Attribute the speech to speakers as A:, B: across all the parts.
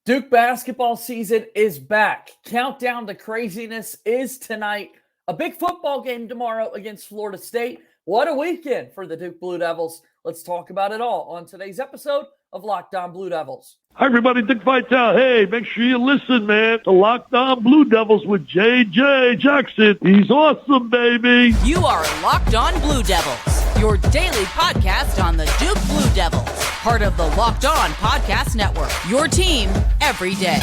A: Duke basketball season is back. Countdown to craziness is tonight. A big football game tomorrow against Florida State. What a weekend for the Duke Blue Devils. Let's talk about it all on today's episode of Locked On Blue Devils.
B: Hi, everybody. Dick Vitale. Hey, make sure you listen, man, to Locked On Blue Devils with J.J. Jackson. He's awesome, baby.
C: You are Locked On Blue Devils, your daily podcast on the Duke Blue Devils, part of the Locked On Podcast Network, your team every day.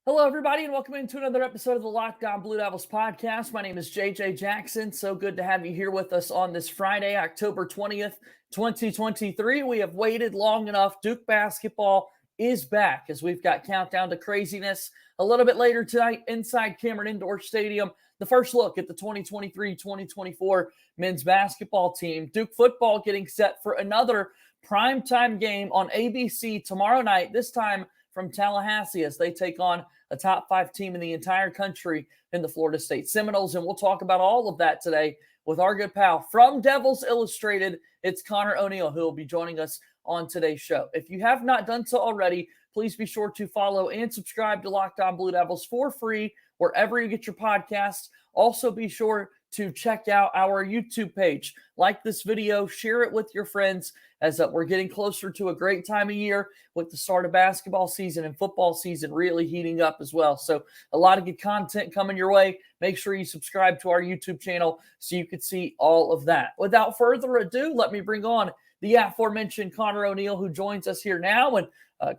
A: Hello, everybody, and welcome into another episode of the Locked On Blue Devils podcast. My name is JJ Jackson. So good to have you here with us on this Friday, October 20th, 2023. We have waited long enough. Duke basketball is back as we've got countdown to craziness. A little bit later tonight, inside Cameron Indoor Stadium, the first look at the 2023-2024 men's basketball team. Duke football getting set for another primetime game on ABC tomorrow night, this time from Tallahassee as they take on a top 5 team in the entire country in the Florida State Seminoles. And we'll talk about all of that today with our good pal from Devils Illustrated. It's Conor O'Neill who will be joining us on today's show. If you have not done so already, please be sure to follow and subscribe to Locked On Blue Devils for free wherever you get your podcasts. Also be sure to check out our YouTube page. Like this video, share it with your friends as we're getting closer to a great time of year with the start of basketball season and football season really heating up as well. So a lot of good content coming your way. Make sure you subscribe to our YouTube channel so you can see all of that. Without further ado, let me bring on the aforementioned Conor O'Neill who joins us here now. And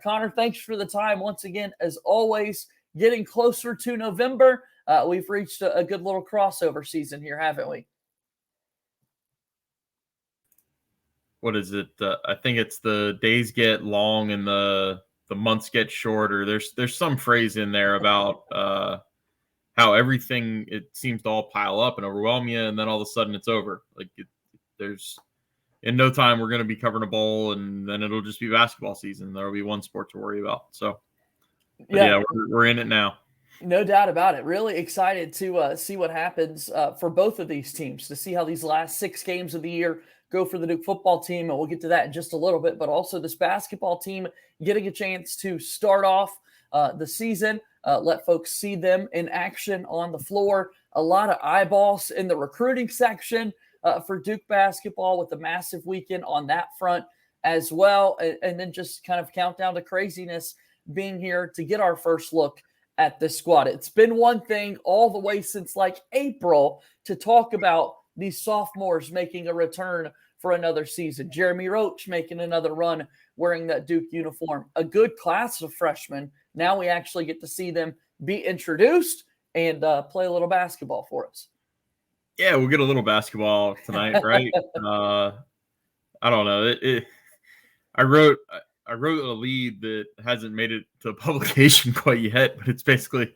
A: Conor, thanks for the time once again, as always, getting closer to November. We've reached a good little crossover season here, haven't we?
D: What is it? I think it's the days get long and the months get shorter. There's some phrase in there about how everything, it seems to all pile up and overwhelm you, and then all of a sudden it's over. Like there's in no time we're going to be covering a bowl, and then it'll just be basketball season. There'll be one sport to worry about. So yeah, we're in it now.
A: No doubt about it. Really excited to see what happens for both of these teams, to see how these last 6 games of the year go for the Duke football team, and we'll get to that in just a little bit, but also this basketball team getting a chance to start off the season, let folks see them in action on the floor. A lot of eyeballs in the recruiting section for Duke basketball with a massive weekend on that front as well, and then just kind of countdown to craziness being here to get our first look at this squad. It's been one thing all the way since like April to talk about these sophomores making a return for another season. Jeremy Roach making another run wearing that Duke uniform. A good class of freshmen. Now we actually get to see them be introduced and play a little basketball for us.
D: Yeah, we'll get a little basketball tonight, right? I don't know. I wrote a lead that hasn't made it to publication quite yet, but it's basically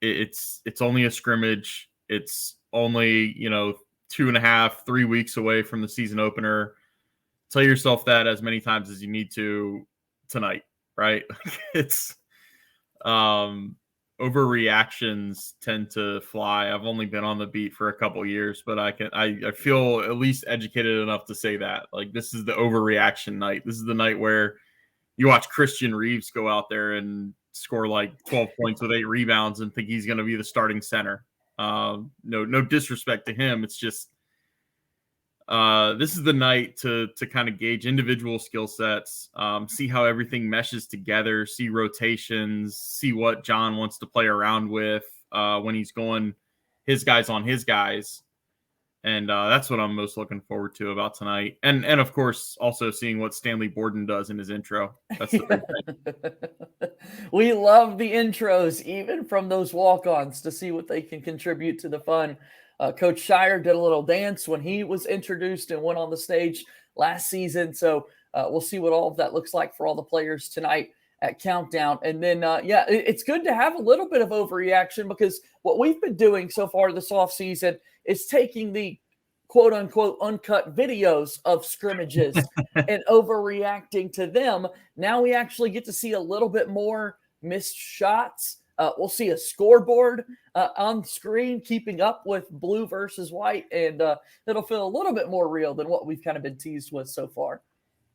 D: it's only a scrimmage. It's only 2.5, 3 weeks away from the season opener. Tell yourself that as many times as you need to tonight, right? It's overreactions tend to fly. I've only been on the beat for a couple years, but I feel at least educated enough to say that. Like, this is the overreaction night. This is the night where you watch Christian Reeves go out there and score like 12 points with 8 rebounds and think he's going to be the starting center. No disrespect to him. It's just this is the night to kind of gauge individual skill sets, see how everything meshes together, see rotations, see what John wants to play around with when he's going his guys on his guys. And that's what I'm most looking forward to about tonight. And of course, also seeing what Stanley Borden does in his intro. That's the big thing.
A: We love the intros, even from those walk-ons, to see what they can contribute to the fun. Coach Shire did a little dance when he was introduced and went on the stage last season. So we'll see what all of that looks like for all the players tonight at Countdown. And then, it's good to have a little bit of overreaction, because what we've been doing so far this offseason is taking the quote unquote uncut videos of scrimmages and overreacting to them. Now we actually get to see a little bit more missed shots. We'll see a scoreboard on screen keeping up with blue versus white, and it'll feel a little bit more real than what we've kind of been teased with so far.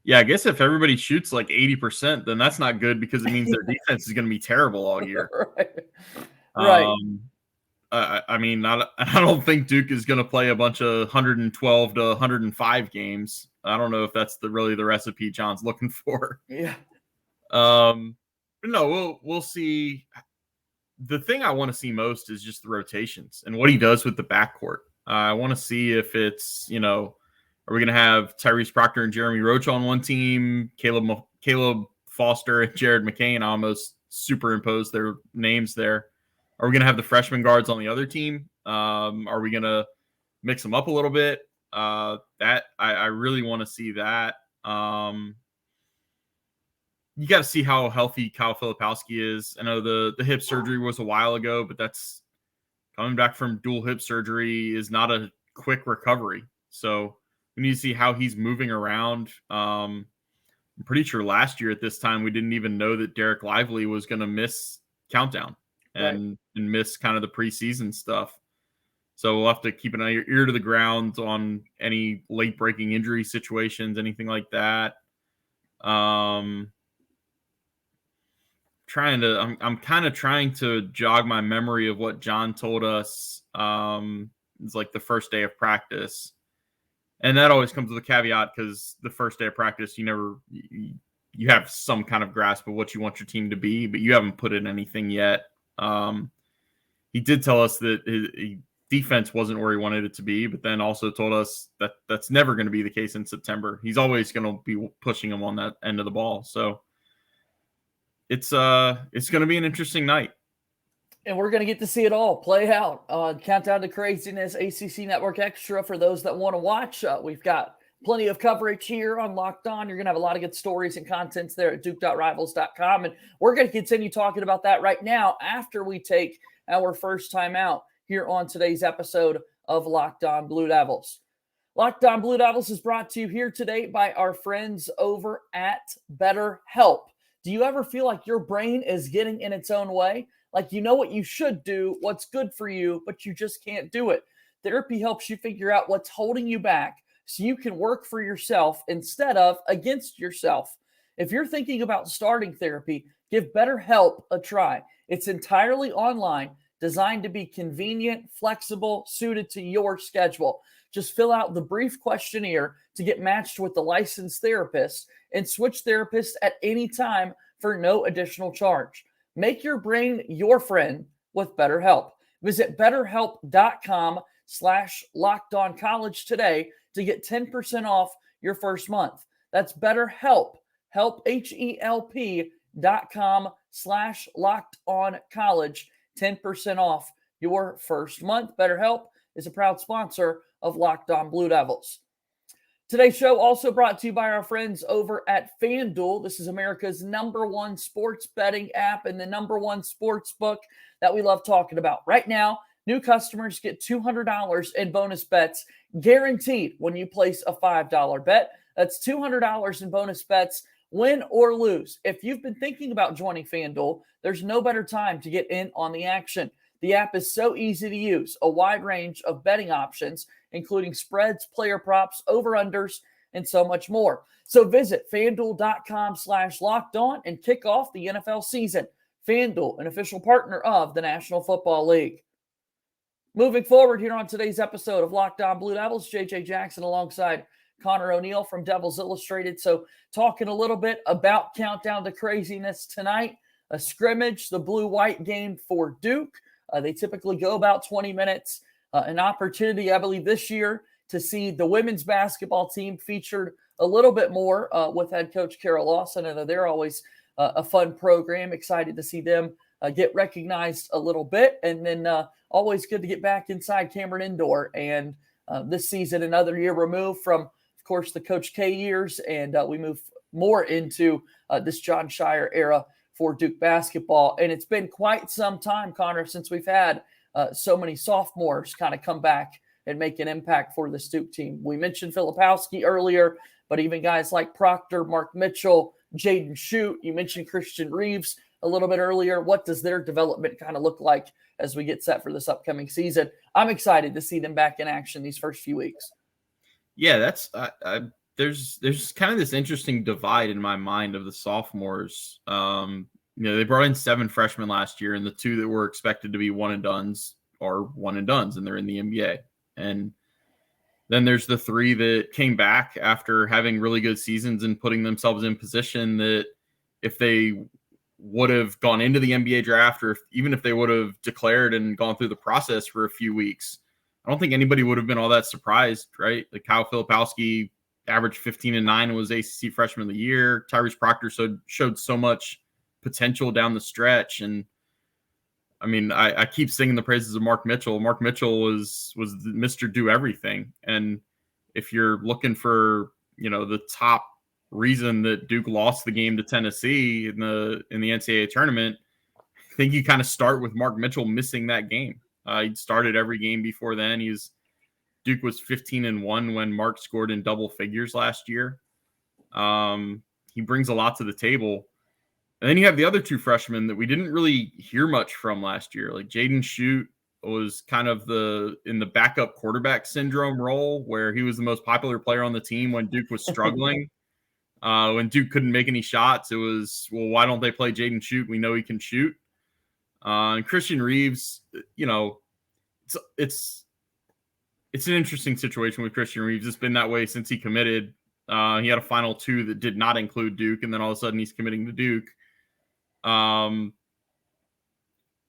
D: Yeah, I guess if everybody shoots like 80%, then that's not good because it means their defense is going to be terrible all year.
A: Right.
D: I mean, I don't think Duke is going to play a bunch of 112 to 105 games. I don't know if that's really the recipe John's looking for.
A: Yeah.
D: But no, we'll see. The thing I want to see most is just the rotations and what he does with the backcourt. I want to see if it's, are we going to have Tyrese Proctor and Jeremy Roach on one team, Caleb Foster and Jared McCain? I almost superimpose their names there. Are we going to have the freshman guards on the other team? Are we going to mix them up a little bit? That I really want to see that. You got to see how healthy Kyle Filipowski is. I know the hip surgery was a while ago, but that's coming back from dual hip surgery is not a quick recovery. So we need to see how he's moving around. I'm pretty sure last year at this time, we didn't even know that Derek Lively was going to miss Countdown and miss kind of the preseason stuff. So we'll have to keep an ear to the ground on any late breaking injury situations, anything like that. I'm kind of trying to jog my memory of what John told us. It's like the first day of practice. And that always comes with a caveat because the first day of practice, you have some kind of grasp of what you want your team to be, but you haven't put in anything yet. He did tell us that his defense wasn't where he wanted it to be, but then also told us that that's never going to be the case in September. He's always going to be pushing him on that end of the ball. So it's going to be an interesting night.
A: And we're going to get to see it all play out. Countdown to Craziness, ACC Network Extra for those that want to watch. We've got plenty of coverage here on Locked On. You're going to have a lot of good stories and contents there at duke.rivals.com. And we're going to continue talking about that right now after we take our first time out here on today's episode of Locked On Blue Devils. Locked On Blue Devils is brought to you here today by our friends over at Betterhelp. Do you ever feel like your brain is getting in its own way? Like you know what you should do, what's good for you, but you just can't do it. Therapy helps you figure out what's holding you back so you can work for yourself instead of against yourself. If you're thinking about starting therapy, give BetterHelp a try. It's entirely online, designed to be convenient, flexible, suited to your schedule. Just fill out the brief questionnaire to get matched with the licensed therapist and switch therapists at any time for no additional charge. Make your brain your friend with BetterHelp. Visit betterhelp.com/lockedoncollege today to get 10% off your first month. That's BetterHelp, HELP.com/lockedoncollege, 10% off your first month. BetterHelp is a proud sponsor of Locked On Blue Devils. Today's show also brought to you by our friends over at FanDuel. This is America's #1 sports betting app and the #1 sports book that we love talking about. Right now, new customers get $200 in bonus bets guaranteed when you place a $5 bet. That's $200 in bonus bets, win or lose. If you've been thinking about joining FanDuel, there's no better time to get in on the action. The app is so easy to use, a wide range of betting options, including spreads, player props, over-unders, and so much more. So visit FanDuel.com/lockedon and kick off the NFL season. FanDuel, an official partner of the National Football League. Moving forward here on today's episode of Locked On Blue Devils, JJ Jackson alongside Conor O'Neill from Devils Illustrated. So talking a little bit about Countdown to Craziness tonight, a scrimmage, the blue-white game for Duke. They typically go about 20 minutes. An opportunity, I believe, this year to see the women's basketball team featured a little bit more with head coach Carol Lawson. I know they're always a fun program. Excited to see them get recognized a little bit. And then always good to get back inside Cameron Indoor. And this season, another year removed from, of course, the Coach K years. And we move more into this John Shire era for Duke basketball. And it's been quite some time, Conor, since we've had so many sophomores kind of come back and make an impact for the Duke team. We mentioned Filipowski earlier, but even guys like Proctor, Mark Mitchell, Jaden Shute, you mentioned Christian Reeves a little bit earlier. What does their development kind of look like as we get set for this upcoming season? I'm excited to see them back in action these first few weeks.
D: Yeah, that's there's kind of this interesting divide in my mind of the sophomores. They brought in 7 freshmen last year, and the 2 that were expected to be one and dones are one and dones, and they're in the NBA. And then there's the 3 that came back after having really good seasons and putting themselves in position that if they would have gone into the NBA draft, or even if they would have declared and gone through the process for a few weeks, I don't think anybody would have been all that surprised, right? Like Kyle Filipowski averaged 15 and 9 and was ACC Freshman of the Year. Tyrese Proctor showed so much potential down the stretch. And I mean, I keep singing the praises of Mark Mitchell. Mark Mitchell was Mr. Do Everything. And if you're looking for, the top reason that Duke lost the game to Tennessee in the NCAA tournament, I think you kind of start with Mark Mitchell missing that game. He'd started every game before then. Duke was 15-1 when Mark scored in double figures last year. He brings a lot to the table. And then you have the other 2 freshmen that we didn't really hear much from last year. Like Jaden Shute was kind of in the backup quarterback syndrome role, where he was the most popular player on the team when Duke was struggling. When Duke couldn't make any shots, it was, well, why don't they play Jaden Shute? We know he can shoot. And Christian Reeves, it's an interesting situation with Christian Reeves. It's been that way since he committed. He had a Final 2 that did not include Duke, and then all of a sudden he's committing to Duke.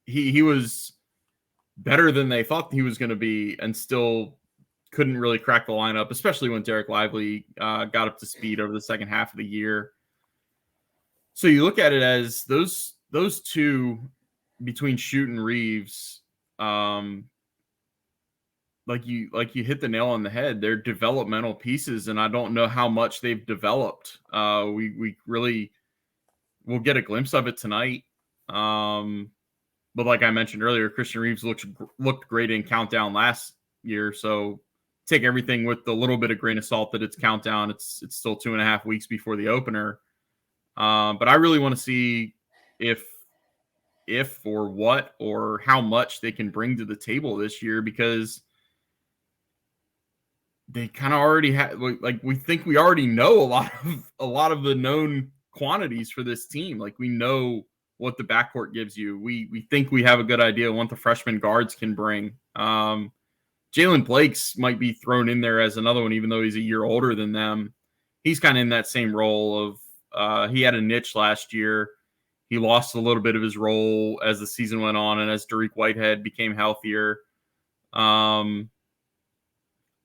D: He was better than they thought he was going to be, and still couldn't really crack the lineup, especially when Derek Lively got up to speed over the second half of the year. So you look at it as those 2 between Shute and Reeves, like you hit the nail on the head. They're developmental pieces, and I don't know how much they've developed. We really we'll get a glimpse of it tonight. But like I mentioned earlier, Christian Reeves looked great in Countdown last year. So take everything with a little bit of grain of salt that it's Countdown. It's still 2.5 weeks before the opener. But I really want to see if or what or how much they can bring to the table this year, because they kind of already have, like, we think we already know a lot of the known quantities for this team. Like, we know what the backcourt gives you. We think we have a good idea of what the freshman guards can bring. Jalen Blakes might be thrown in there as another one, even though he's a year older than them. He's kind of in that same role of he had a niche last year. He lost a little bit of his role as the season went on and as Dariq Whitehead became healthier. I'm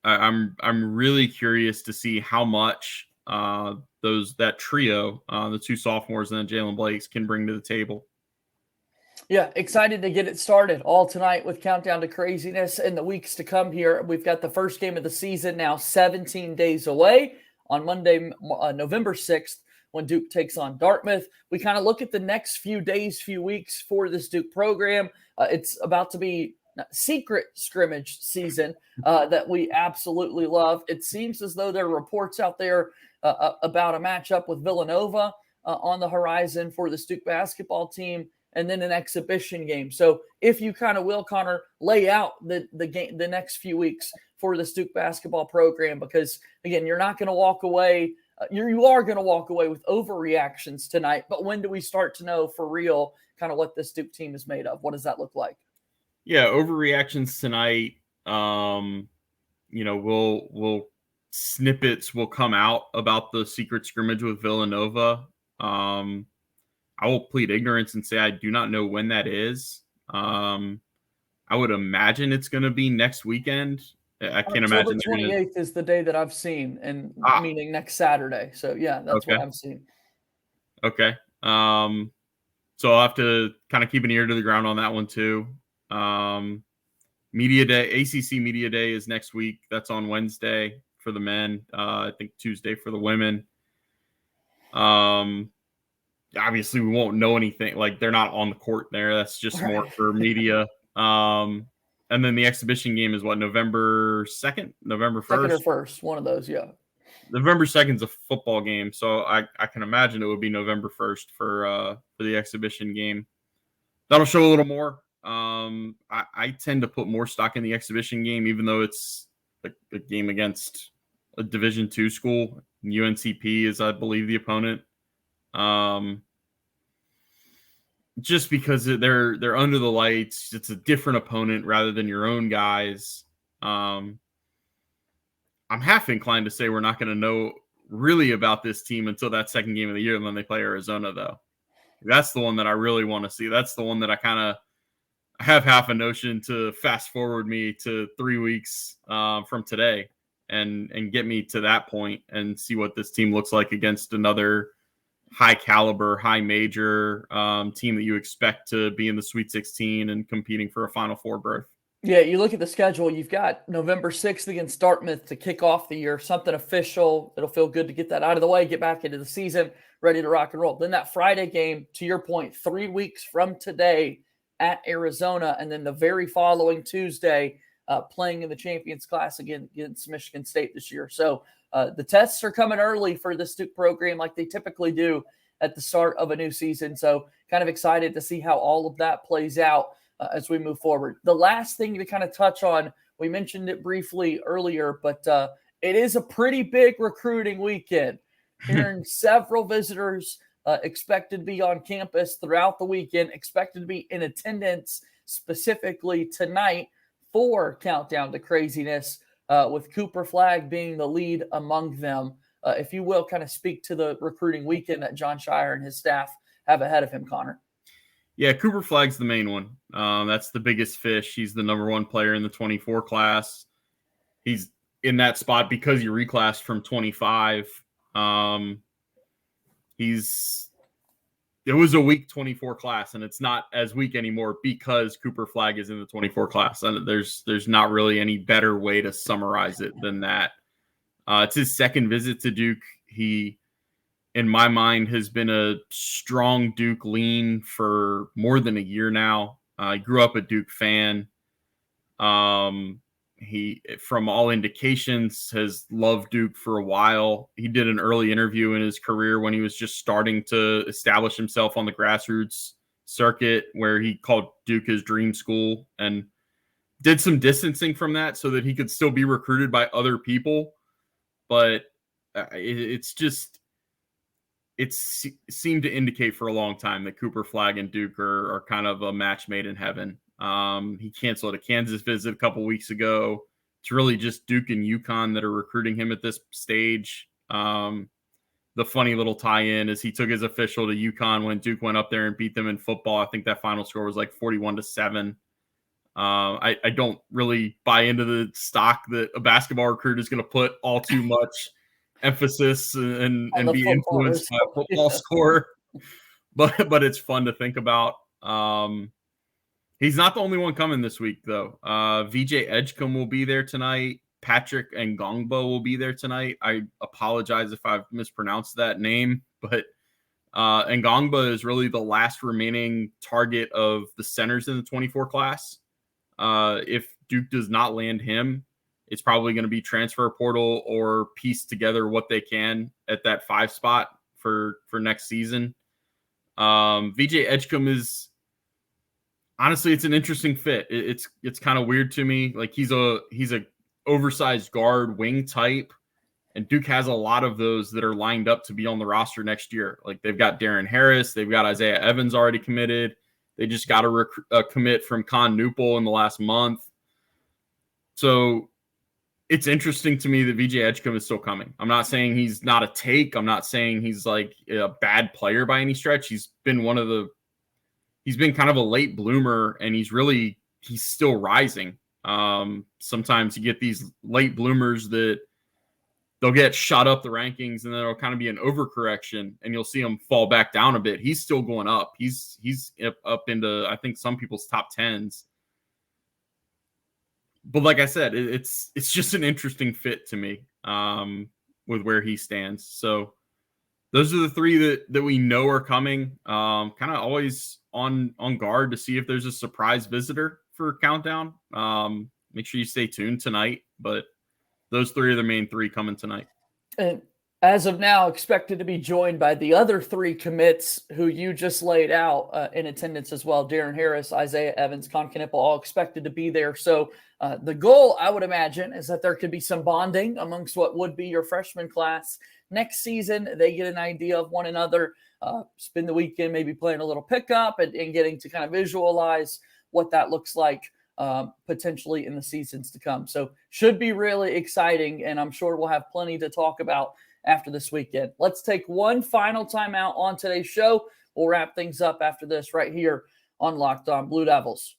D: really curious to see how much that trio, the 2 sophomores and then Jalen Blakes, can bring to the table.
A: Yeah, excited to get it started all tonight with Countdown to Craziness in the weeks to come here. We've got the first game of the season now 17 days away on Monday, November 6th, when Duke takes on Dartmouth. We kind of look at the next few days, few weeks for this Duke program. It's about to be secret scrimmage season that we absolutely love. It seems as though there are reports out there about a matchup with Villanova on the horizon for the Duke basketball team, and then an exhibition game. So if you kind of will, Conor, lay out the next few weeks for the Duke basketball program, because again, you're not going to walk away. You are going to walk away with overreactions tonight, but when do we start to know for real kind of what this Duke team is made of? What does that look like?
D: Yeah, overreactions tonight. We'll snippets will come out about the secret scrimmage with Villanova. I will plead ignorance and say I do not know when that is. I would imagine it's going to be next weekend. I can't imagine.
A: October 28th is the day that I've seen, and meaning next Saturday. So yeah, that's what I've seen. Okay.
D: So I'll have to kind of keep an ear to the ground on that one too. Media Day, ACC Media Day is next week. That's on Wednesday for the men. I think Tuesday for the women. Obviously we won't know anything. Like, they're not on the court there. That's just more for media. And And then the exhibition game is what, November 2nd? November 1st?
A: Second or first, one of those, yeah.
D: November 2nd is a football game, so I can imagine it would be November 1st for the exhibition game. That'll show a little more. I tend to put more stock in the exhibition game, even though it's a game against a Division II school. UNCP is, I believe, the opponent. Just because they're under the lights, it's a different opponent rather than your own guys. I'm half inclined to say we're not going to know really about this team until that second game of the year when they play Arizona, though. That's the one that I really want to see. That's the one that I have half a notion to fast forward me to 3 weeks from today and get me to that point and see what this team looks like against another high caliber, high major team that you expect to be in the Sweet 16 and competing for a Final Four berth.
A: Yeah, you look at the schedule, you've got November 6th against Dartmouth to kick off the year, something official. It'll feel good to get that out of the way, get back into the season, ready to rock and roll. Then that Friday game, to your point, 3 weeks from today at Arizona, and then the very following Tuesday, playing in the Champions Class again against Michigan State this year. So the tests are coming early for the Duke program like they typically do at the start of a new season. So kind of excited to see how all of that plays out as we move forward. The last thing to kind of touch on, we mentioned it briefly earlier, but it is a pretty big recruiting weekend. Hearing several visitors expected to be on campus throughout the weekend, expected to be in attendance specifically tonight for Countdown to Craziness, with Cooper Flagg being the lead among them. If you will, kind of speak to the recruiting weekend that John Shire and his staff have ahead of him, Connor.
D: Yeah, Cooper Flagg's the main one. That's the biggest fish. He's the number one player in the 24 class. He's in that spot because he reclassed from 25. It was a weak 24 class, and it's not as weak anymore because Cooper Flagg is in the 24 class. And there's not really any better way to summarize it than that. It's his second visit to Duke. He, in my mind, has been a strong Duke lean for more than a year now. I grew up a Duke fan. He, from all indications, has loved Duke for a while. He did an early interview in his career when he was just starting to establish himself on the grassroots circuit, where he called Duke his dream school and did some distancing from that so that he could still be recruited by other people. But it seemed to indicate for a long time that Cooper Flagg and Duke are kind of a match made in heaven. He canceled a Kansas visit a couple weeks ago. It's really just Duke and UConn that are recruiting him at this stage. The funny little tie-in is he took his official to UConn when Duke went up there and beat them in football. I think that final score was like 41-7. I don't really buy into the stock that a basketball recruit is going to put all too much emphasis and be influenced by a football score. But it's fun to think about. He's not the only one coming this week, though. VJ Edgecombe will be there tonight. Patrick Ngongba will be there tonight. I apologize if I've mispronounced that name, but Ngongba is really the last remaining target of the centers in the 24 class. If Duke does not land him, it's probably going to be transfer portal or piece together what they can at that 5 spot for next season. VJ Edgecombe is honestly, it's an interesting fit. It's kind of weird to me. Like he's a oversized guard wing type, and Duke has a lot of those that are lined up to be on the roster next year. Like they've got Darren Harris, they've got Isaiah Evans already committed. They just got a commit from Con Newpol in the last month. So it's interesting to me that VJ Edgecombe is still coming. I'm not saying he's not a take. I'm not saying he's like a bad player by any stretch. He's been kind of a late bloomer, and he's still rising. Sometimes you get these late bloomers that they'll get shot up the rankings, and then it'll kind of be an overcorrection, and you'll see him fall back down a bit. He's still going up. He's up into, I think, some people's top 10s. But like I said, it's just an interesting fit to me with where he stands. So those are the 3 that we know are coming. Kind of always on guard to see if there's a surprise visitor for Countdown. Make sure you stay tuned tonight, but those three are the main three coming tonight.
A: And as of now, expected to be joined by the other three commits who you just laid out in attendance as well. Darren Harris, Isaiah Evans, Con Knipple, all expected to be there. So the goal, I would imagine, is that there could be some bonding amongst what would be your freshman class. Next season, they get an idea of one another, spend the weekend maybe playing a little pickup and getting to kind of visualize what that looks like potentially in the seasons to come. So should be really exciting, and I'm sure we'll have plenty to talk about after this weekend. Let's take one final timeout on today's show. We'll wrap things up after this right here on Locked On Blue Devils.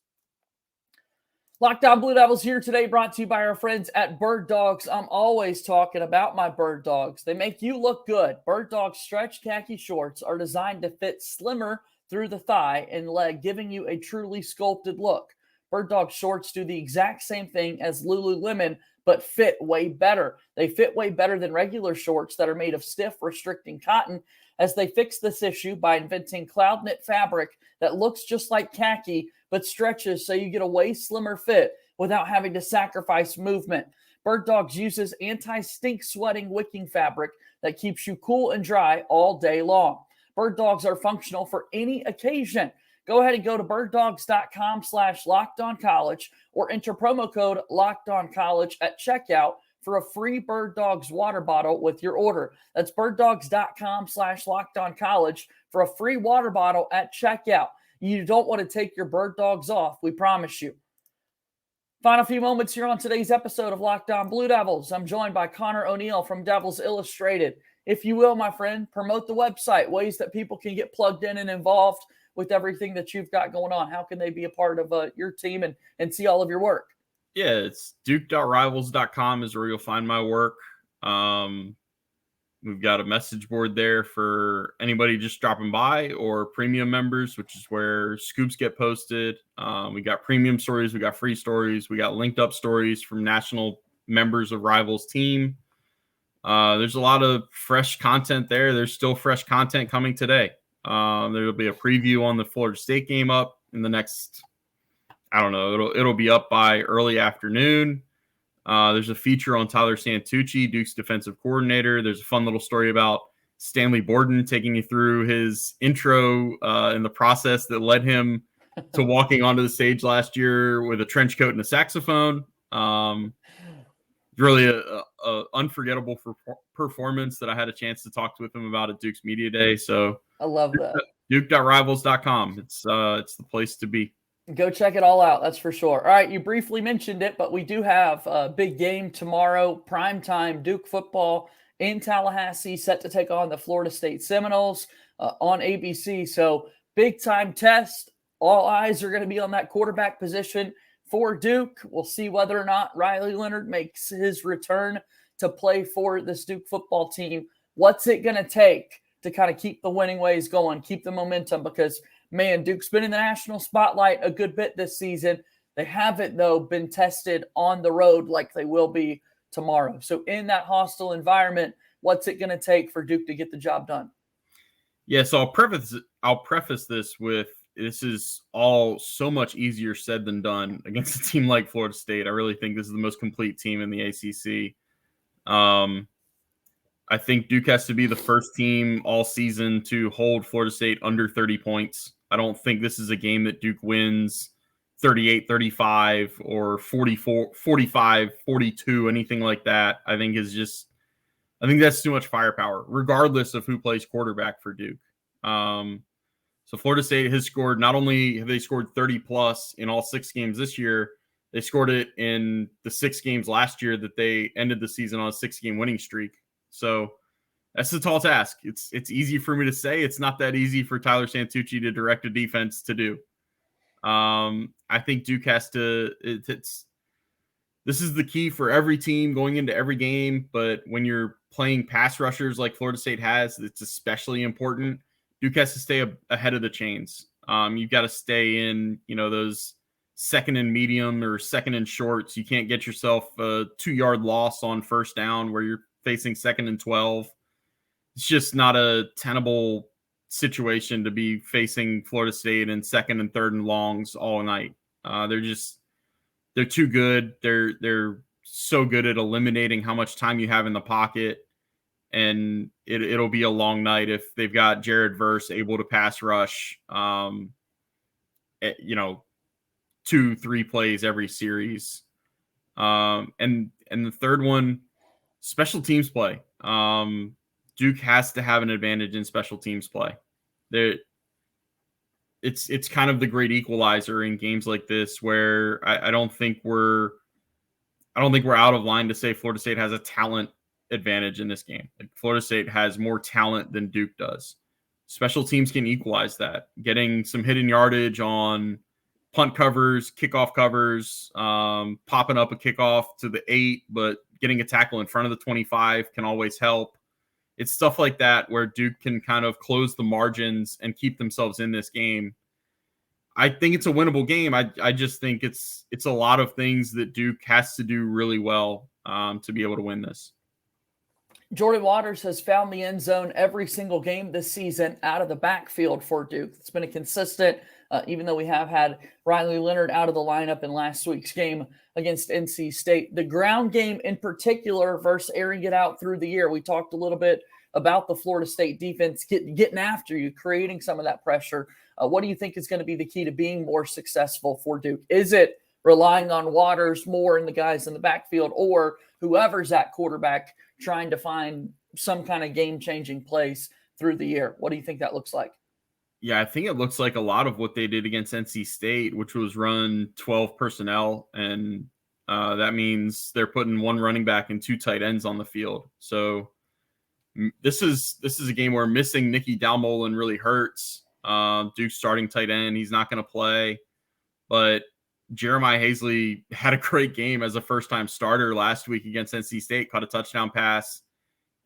A: Locked On Blue Devils here today, brought to you by our friends at Birddogs. I'm always talking about my Birddogs. They make you look good. Birddogs stretch khaki shorts are designed to fit slimmer through the thigh and leg, giving you a truly sculpted look. Birddog shorts do the exact same thing as Lululemon, but fit way better. They fit way better than regular shorts that are made of stiff, restricting cotton, as they fix this issue by inventing cloud knit fabric that looks just like khaki, but stretches so you get a way slimmer fit without having to sacrifice movement. Birddogs uses anti-stink sweating wicking fabric that keeps you cool and dry all day long. Birddogs are functional for any occasion. Go ahead and go to birddogs.com/lockedoncollege or enter promo code LOCKEDONCollege at checkout for a free Birddogs water bottle with your order. That's birddogs.com/lockedoncollege for a free water bottle at checkout. You don't want to take your Birddogs off, we promise you. Final few moments here on today's episode of Locked On Blue Devils. I'm joined by Conor O'Neill from Devils Illustrated. If you will, my friend, promote the website, ways that people can get plugged in and involved with everything that you've got going on. How can they be a part of your team and see all of your work?
D: Yeah, it's duke.rivals.com is where you'll find my work. We've got a message board there for anybody just dropping by, or premium members, which is where scoops get posted. We got premium stories, we got free stories, we got linked up stories from national members of Rivals team. There's a lot of fresh content there. There's still fresh content coming today. There'll be a preview on the Florida State game up in the next, I don't know, it'll be up by early afternoon. There's a feature on Tyler Santucci, Duke's defensive coordinator. There's a fun little story about Stanley Borden taking you through his intro in the process that led him to walking onto the stage last year with a trench coat and a saxophone. Really a unforgettable performance that I had a chance to talk with him about at Duke's Media Day. So
A: I love that.
D: Duke.rivals.com. It's the place to be.
A: Go check it all out. That's for sure. All right. You briefly mentioned it, but we do have a big game tomorrow, primetime Duke football in Tallahassee, set to take on the Florida State Seminoles on ABC. So big time test. All eyes are going to be on that quarterback position for Duke. We'll see whether or not Riley Leonard makes his return to play for this Duke football team. What's it going to take to kind of keep the winning ways going, keep the momentum? Because, man, Duke's been in the national spotlight a good bit this season. They haven't, though, been tested on the road like they will be tomorrow. So in that hostile environment, what's it going to take for Duke to get the job done?
D: Yeah, so I'll preface this with, this is all so much easier said than done against a team like Florida State. I really think this is the most complete team in the ACC. I think Duke has to be the first team all season to hold Florida State under 30 points. I don't think this is a game that Duke wins 38-35 or 44-45-42, anything like that. I think that's too much firepower, regardless of who plays quarterback for Duke. So Florida State has scored, not only have they scored 30 plus in all 6 games this year, they scored it in the 6 games last year that they ended the season on a 6-game winning streak. So that's a tall task. It's easy for me to say. It's not that easy for Tyler Santucci to direct a defense to do. I think Duke has to, this is the key for every team going into every game, but when you're playing pass rushers like Florida State has, it's especially important. Duke has to stay ahead of the chains. You've got to stay in, those second and medium or second and shorts. You can't get yourself a 2-yard loss on first down where you're facing 2nd and 12. It's just not a tenable situation to be facing Florida State in 2nd and 3rd and longs all night. They're too good. They're so good at eliminating how much time you have in the pocket, and it'll be a long night if they've got Jared Verse able to pass rush. 2-3 plays every series. And the third one, special teams play. Duke has to have an advantage in special teams play. It's kind of the great equalizer in games like this, where I don't think we're out of line to say Florida State has a talent advantage in this game. Like, Florida State has more talent than Duke does. Special teams can equalize that. Getting some hidden yardage on punt covers, kickoff covers, popping up a kickoff to the 8, but getting a tackle in front of the 25 can always help. It's stuff like that where Duke can kind of close the margins and keep themselves in this game. I think it's a winnable game. I just think it's a lot of things that Duke has to do really well to be able to win this.
A: Jordan Waters has found the end zone every single game this season out of the backfield for Duke. It's been a consistent, even though we have had Riley Leonard out of the lineup in last week's game against NC State. The ground game in particular versus airing it out through the year. We talked a little bit about the Florida State defense getting after you, creating some of that pressure. What do you think is going to be the key to being more successful for Duke? Is it relying on Waters more and the guys in the backfield, or whoever's at quarterback trying to find some kind of game-changing plays through the year? What do you think that looks like?
D: Yeah, I think it looks like a lot of what they did against NC State, which was run 12 personnel, and that means they're putting one running back and 2 tight ends on the field. So this is a game where missing Nicky Dalmolin really hurts. Duke's starting tight end, he's not going to play, but Jeremiah Hazley had a great game as a first-time starter last week against NC State, caught a touchdown pass.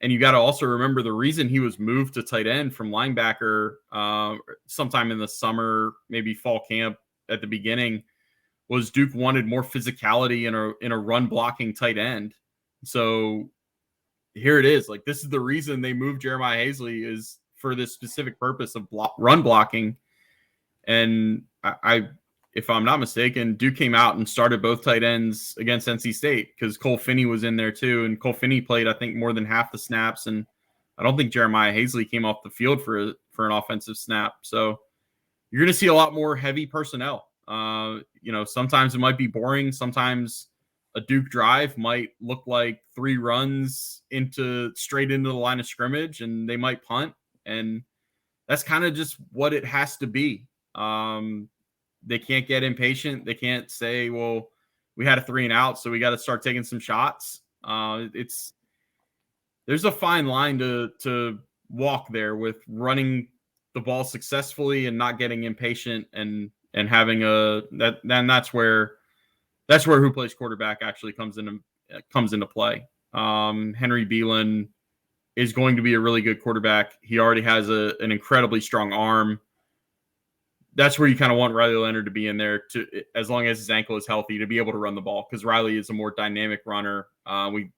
D: And you got to also remember the reason he was moved to tight end from linebacker sometime in the summer, maybe fall camp at the beginning, was Duke wanted more physicality in a run blocking tight end. So here it is. Like, this is the reason they moved Jeremiah Hazley, is for this specific purpose of run blocking. And I if I'm not mistaken, Duke came out and started both tight ends against NC State because Cole Finney was in there too. And Cole Finney played, I think, more than half the snaps. And I don't think Jeremiah Hazley came off the field for an offensive snap. So you're going to see a lot more heavy personnel. Sometimes it might be boring. Sometimes a Duke drive might look like 3 runs straight into the line of scrimmage, and they might punt. And that's kind of just what it has to be. They can't get impatient. They can't say, well, we had a 3 and out, so we got to start taking some shots. There's a fine line to walk there with running the ball successfully and not getting impatient and having that's where who plays quarterback actually comes into play. Henry Beelan is going to be a really good quarterback. He already has an incredibly strong arm. That's where you kind of want Riley Leonard to be in there, as long as his ankle is healthy, to be able to run the ball, because Riley is a more dynamic runner.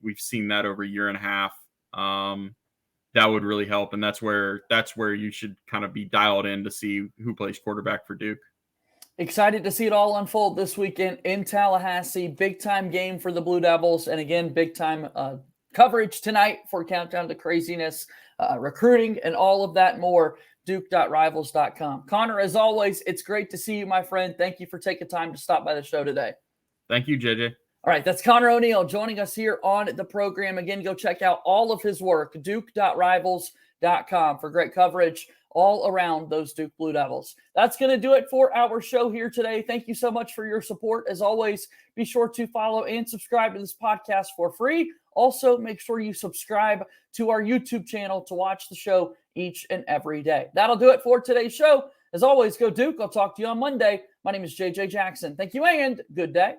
D: We've seen that over a year and a half. That would really help, and that's where you should kind of be dialed in to see who plays quarterback for Duke.
A: Excited to see it all unfold this weekend in Tallahassee. Big-time game for the Blue Devils, and again, big-time coverage tonight for Countdown to Craziness, recruiting, and all of that more. Duke.rivals.com. Conor, as always, it's great to see you, my friend. Thank you for taking time to stop by the show today.
D: Thank you, JJ.
A: All right, that's Conor O'Neill joining us here on the program. Again, go check out all of his work, Duke.rivals.com, for great coverage all around those Duke Blue Devils. That's going to do it for our show here today. Thank you so much for your support. As always, be sure to follow and subscribe to this podcast for free. Also, make sure you subscribe to our YouTube channel to watch the show each and every day. That'll do it for today's show. As always, go Duke. I'll talk to you on Monday. My name is JJ Jackson. Thank you and good day.